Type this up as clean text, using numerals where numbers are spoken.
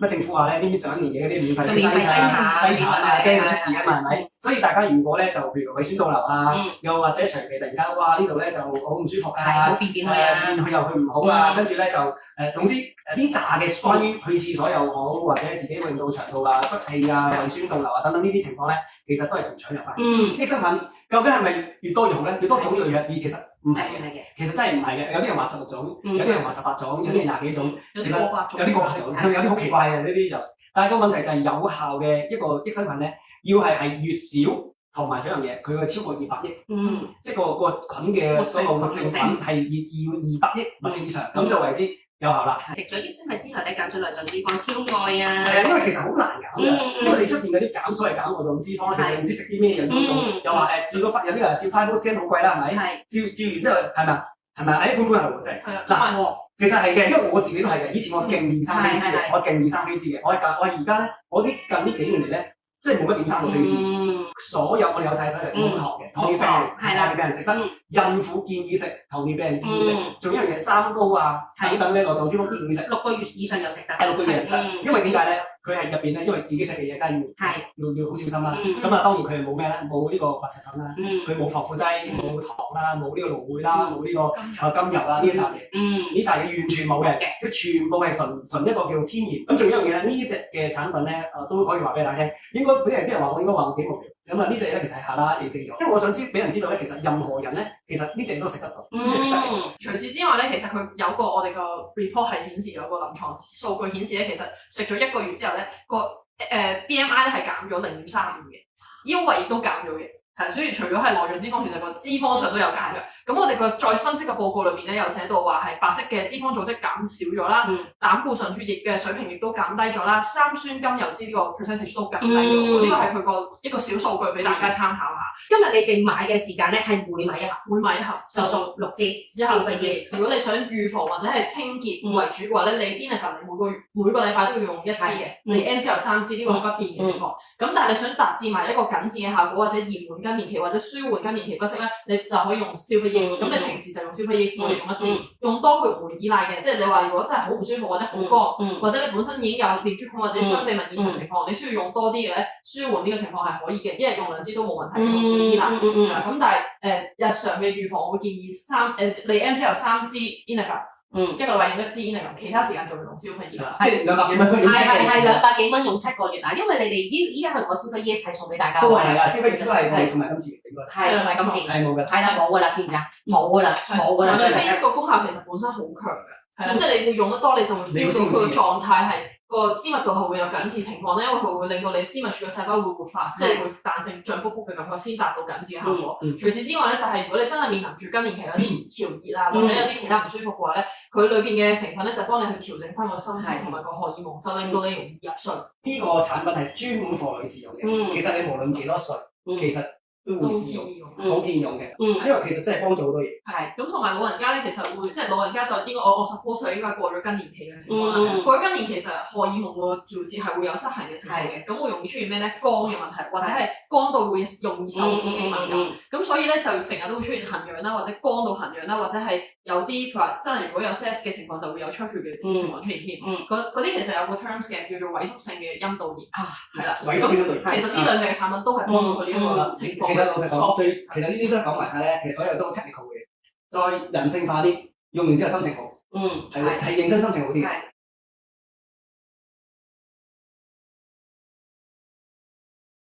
乜政府話咧呢啲上一年嘅嗰啲免費就免費篩查啊，驚佢出事啊嘛，係咪？所以大家如果咧就譬如胃酸倒流啊，又或者長期突然間哇呢度咧就好唔舒服啊，冇便去啊，便去又去唔好啊，跟住咧就總之呢扎嘅關於去廁所又好，或者自己運到腸道啊、骨氣啊、胃酸倒流啊等等呢啲情況咧，其實都係同腸有關。益生菌究竟係咪越多越好咧？越多種類嘅，其實唔係嘅，其實真係唔係嘅。有啲人話16種，有啲人話18種，有啲人20幾種，其實有啲過百種，有啲好奇怪嘅呢啲就。但係個問題就係有效嘅一個益生菌咧，要係越少，同埋仲有樣嘢，佢超過200億，即係個菌嘅所有成分係要200億或者以上，咁就為之有效啦。食咗益生菌之後咧，減咗內臟脂肪超愛啊！係啊，因為其實好難減嘅，因為你出邊嗰啲減所謂減內臟脂肪咧，其實唔知食啲咩人嗰種，又話照個有啲人照 fibre scan 好貴啦，係咪？照完之後係咪？係咪？潘係喎，真係。嗱，其實係嘅，因為我自己都係嘅。以前我勁2、3 kg 嘅，我勁2、3 kg 嘅，我而家咧，我近呢幾年嚟咧，即係冇乜點3到4 kg。所有我哋有晒水嚟冇糖嘅，糖尿病人食得，孕婦建議食，糖尿病人建議食，仲有一樣嘢三高啊等等咧，內臟脂肪建議食。6個月以上又食得。係6個月食得，因為點解咧？佢係入邊咧，因為自己食嘅嘢，梗係要好小心啦。咁啊，當然佢係冇咩咧，冇呢個白石粉啦，佢冇防腐劑，冇糖啦，冇呢個蘆薈啦，冇呢個甘油啦，呢一扎嘢，呢扎嘢完全冇嘅，佢全部係純一個叫做天然。咁仲有一樣嘢咧，呢隻嘅產品咧，都可以話俾大家聽，應該俾啲人話我應該話我幾無聊。咁啊，呢隻咧其實係下拉認證咗，因為我想俾人知道咧，其實任何人咧，其實呢隻都食得到，食得嘅。除此之外咧，其實佢有個我哋個 report 係顯示有個臨床數據顯示咧，其實食咗1個月之後咧，個BMI 咧係減咗0.35嘅，腰圍亦都減咗嘅。係，所以除咗係內臟脂肪，其實個脂肪上都有減嘅。咁我哋個再分析嘅報告裏面咧，有寫到話係白色嘅脂肪組織減少咗啦，膽固醇血液嘅水平亦都減低咗啦，三酸甘油脂呢個 percentage 都減低咗。呢個係佢一個小數據俾大家參考下。今日你哋買嘅時間咧係每買一盒，就送6支1盒。如果你想預防或者係清潔為主嘅話咧，你 Inagar 每個禮拜都要用1支嘅，你 MG 有3支，呢個不變嘅情況。咁但係你想達至埋一個緊緻嘅效果或者延緩更年期或者舒緩更年期不適咧，你就可以用 Silver Yeast。咁你平時就用 Silver Yeast， 我哋用1支，用多佢唔會依賴嘅。即係你話如果真係好唔舒服或者好乾，或者你本身已經有尿珠孔或者分泌物異常情況，你需要用多啲嘅咧，舒緩呢個情況係可以嘅，一日用2支都冇問題，唔會依賴。咁但係日常嘅預防，我會建議你 MG 有3支 Inagar。一個禮拜用1支 Inagar，其他時間就用 Silver Yeast。即係200幾蚊用7個月。係200幾蚊用7個月嗱，因為你哋依家去個 Silver Yeast 係送俾大家。都係啊，Silver Yeast 都係我哋送埋今次應該。係送埋今次。係冇㗎。係啦，冇㗎啦，知唔知啊？冇㗎啦。Silver Yeast 個功效其實本身好強嘅，係啦，即係你會用得多，你就會 feel 到佢個狀態係。個絲密度係會有緊緻情況咧，因為佢會令到你絲密處嘅細胞會活化，即係會彈性脹卜卜嘅感覺，先達到緊緻嘅效果。除此之外咧，就係如果你真係面臨住更年期有啲潮熱啊，或者有啲其他唔舒服嘅話咧，佢裏邊嘅成分咧就幫你去調整翻個心情同埋個荷爾蒙，就令到你容易入睡。呢個產品係專門畀女士用嘅，其實你無論幾多歲，其實都會試用，好建議用嘅，因為其實真係幫助好多嘢。係，咁同埋老人家咧，其實會即係老人家就應該我 suppose 應該過咗更年期嘅情況啦。過咗更年期其實荷爾蒙個調節係會有失衡嘅情況嘅，咁會容易出現咩咧？肝嘅問題，或者係肝道會容易受刺激敏感。咁所以咧就成日都會出現痕癢啦，或者肝道痕癢啦，或者係有啲佢話真係如果有 sex 嘅情況就會有出血嘅情況出現添。嗰啲其實有個 terms 嘅叫做萎縮性嘅陰道炎。係啦，萎縮性陰道炎。其實呢兩隻產品都係幫到佢呢一個情況。其實老實講，其實呢啲真係講埋晒咧，其實所有都 technical 嘅，再人性化啲，用完之後心情好，係認真心情好啲。